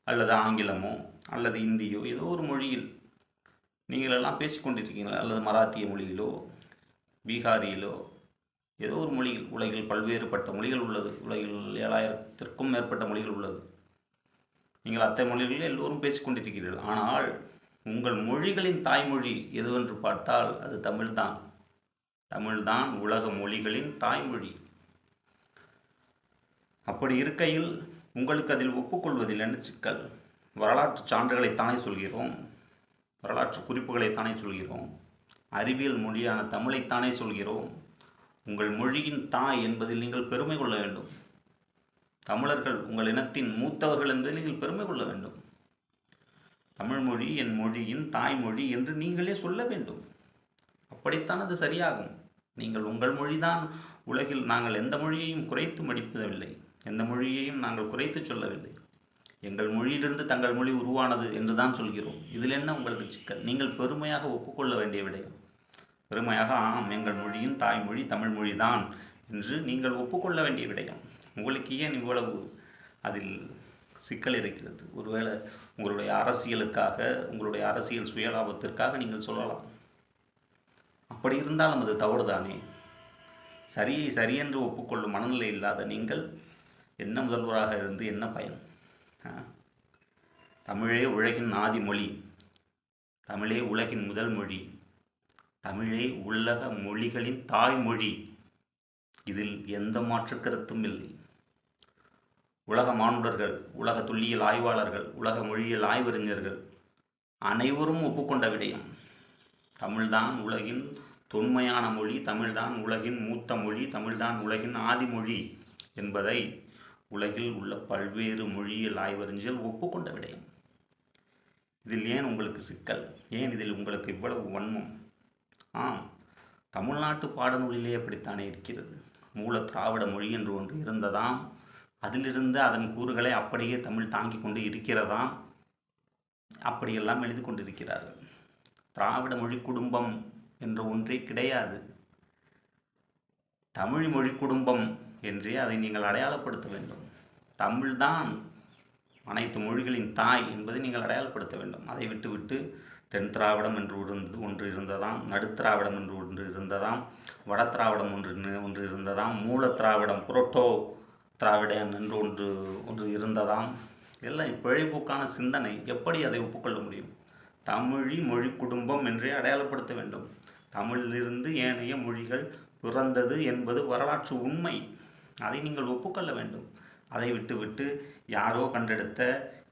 அல்லது ஆங்கிலமோ அல்லது இந்தியோ ஏதோ ஒரு மொழியில் நீங்கள் எல்லாம் பேசிக்கொண்டிருக்கீங்கள், அல்லது மராத்திய மொழியிலோ பீகாரியிலோ ஏதோ ஒரு மொழியில். உலகில் பல்வேறுபட்ட மொழிகள் உள்ளது. உலகில் 7000த்திற்கும் மேற்பட்ட மொழிகள் உள்ளது. நீங்கள் அத்தனை மொழிகளில் எல்லோரும் பேசிக்கொண்டிருக்கிறீர்கள். ஆனால் உங்கள் மொழிகளின் தாய்மொழி எதுவென்று பார்த்தால் அது தமிழ்தான். தமிழ்தான் உலக மொழிகளின் தாய்மொழி. அப்படி இருக்கையில் உங்களுக்கு அதில் ஒப்புக்கொள்வதில் என்ன சிக்கல்? வரலாற்று சான்றுகளைத்தானே சொல்கிறோம், வரலாற்று குறிப்புகளைத்தானே சொல்கிறோம், அறிவியல் மொழியான தமிழைத்தானே சொல்கிறோம். உங்கள் மொழியின் தாய் என்பதில் நீங்கள் பெருமை கொள்ள வேண்டும். தமிழர்கள் உங்கள் இனத்தின் மூத்தவர்கள் என்பதில் நீங்கள் பெருமை கொள்ள வேண்டும். தமிழ்மொழி என் மொழியின் தாய்மொழி என்று நீங்களே சொல்ல வேண்டும். அப்படித்தான் அது சரியாகும். நீங்கள் உங்கள் மொழிதான் உலகில், நாங்கள் எந்த மொழியையும் குறைத்து மதிப்பிடவில்லை, எந்த மொழியையும் நாங்கள் குறைத்து சொல்லவில்லை. எங்கள் மொழியிலிருந்து தங்கள் மொழி உருவானது என்று தான் சொல்கிறோம். இதில் என்ன உங்களுக்கு சிக்கல்? நீங்கள் பெருமையாக ஒப்புக்கொள்ள வேண்டிய விடயம். பெருமையாக ஆம், எங்கள் மொழியின் தாய்மொழி தமிழ் மொழி தான் என்று நீங்கள் ஒப்புக்கொள்ள வேண்டிய விடயம். உங்களுக்கு ஏன் இவ்வளவு அதில் சிக்கல் இருக்கிறது? ஒருவேளை உங்களுடைய அரசியலுக்காக, உங்களுடைய அரசியல் சுயலாபத்திற்காக நீங்கள் சொல்லலாம். அப்படி இருந்தாலும் அது தவறுதானே. சரியை சரியென்று ஒப்புக்கொள்ளும் மனநிலை இல்லாத நீங்கள் என்ன முதல்வராக இருந்து என்ன பயன்? தமிழே உலகின் ஆதி மொழி, தமிழே உலகின் முதல் மொழி, தமிழே உலக மொழிகளின் தாய்மொழி. இதில் எந்த மாற்று கருத்தும் இல்லை. உலக மானுடர்கள், உலக தொல்லியல் ஆய்வாளர்கள், உலக மொழியியல் ஆய்வறிஞர்கள் அனைவரும் ஒப்புக்கொண்ட விடயம். தமிழ்தான் உலகின் தொன்மையான மொழி, தமிழ்தான் உலகின் மூத்த மொழி, தமிழ்தான் உலகின் ஆதிமொழி என்பதை உலகில் உள்ள பல்வேறு மொழியியல் ஆய்வறிஞர்கள் ஒப்புக்கொண்ட விடயம். இதில் ஏன் உங்களுக்கு சிக்கல்? ஏன் இதில் உங்களுக்கு இவ்வளவு வன்மம்? ஆம், தமிழ்நாட்டு பாடநூலிலே அப்படித்தானே இருக்கிறது. மூல திராவிட மொழி என்று ஒன்று இருந்ததாம். அதிலிருந்து அதன் கூறுகளை அப்படியே தமிழ் தாங்கிக் கொண்டு இருக்கிறதாம். அப்படியெல்லாம் எழுதி கொண்டிருக்கிறார்கள். திராவிட மொழி குடும்பம் என்ற ஒன்றே கிடையாது. தமிழ் மொழி குடும்பம் என்றே அதை நீங்கள் அடையாளப்படுத்த வேண்டும். தமிழ்தான் அனைத்து மொழிகளின் தாய் என்பதை நீங்கள் அடையாளப்படுத்த வேண்டும். அதை விட்டுவிட்டு தென் திராவிடம் என்று ஒன்று இருந்ததாம், நடுத்திராவிடம் என்று ஒன்று இருந்ததாம், வட திராவிடம் ஒன்று இருந்ததாம், மூல திராவிடம் புரோட்டோ திராவிடன் என்று ஒன்று இருந்ததாம். எல்லாம் பிழைப்போக்கான சிந்தனை. எப்படி அதை ஒப்புக்கொள்ள முடியும்? தமிழி மொழி குடும்பம் என்றே அடையாளப்படுத்த வேண்டும். தமிழிலிருந்து ஏனைய மொழிகள் பிறந்தது என்பது வரலாற்று உண்மை. அதை நீங்கள் ஒப்புக்கொள்ள வேண்டும். அதை விட்டுவிட்டு யாரோ கண்டெடுத்த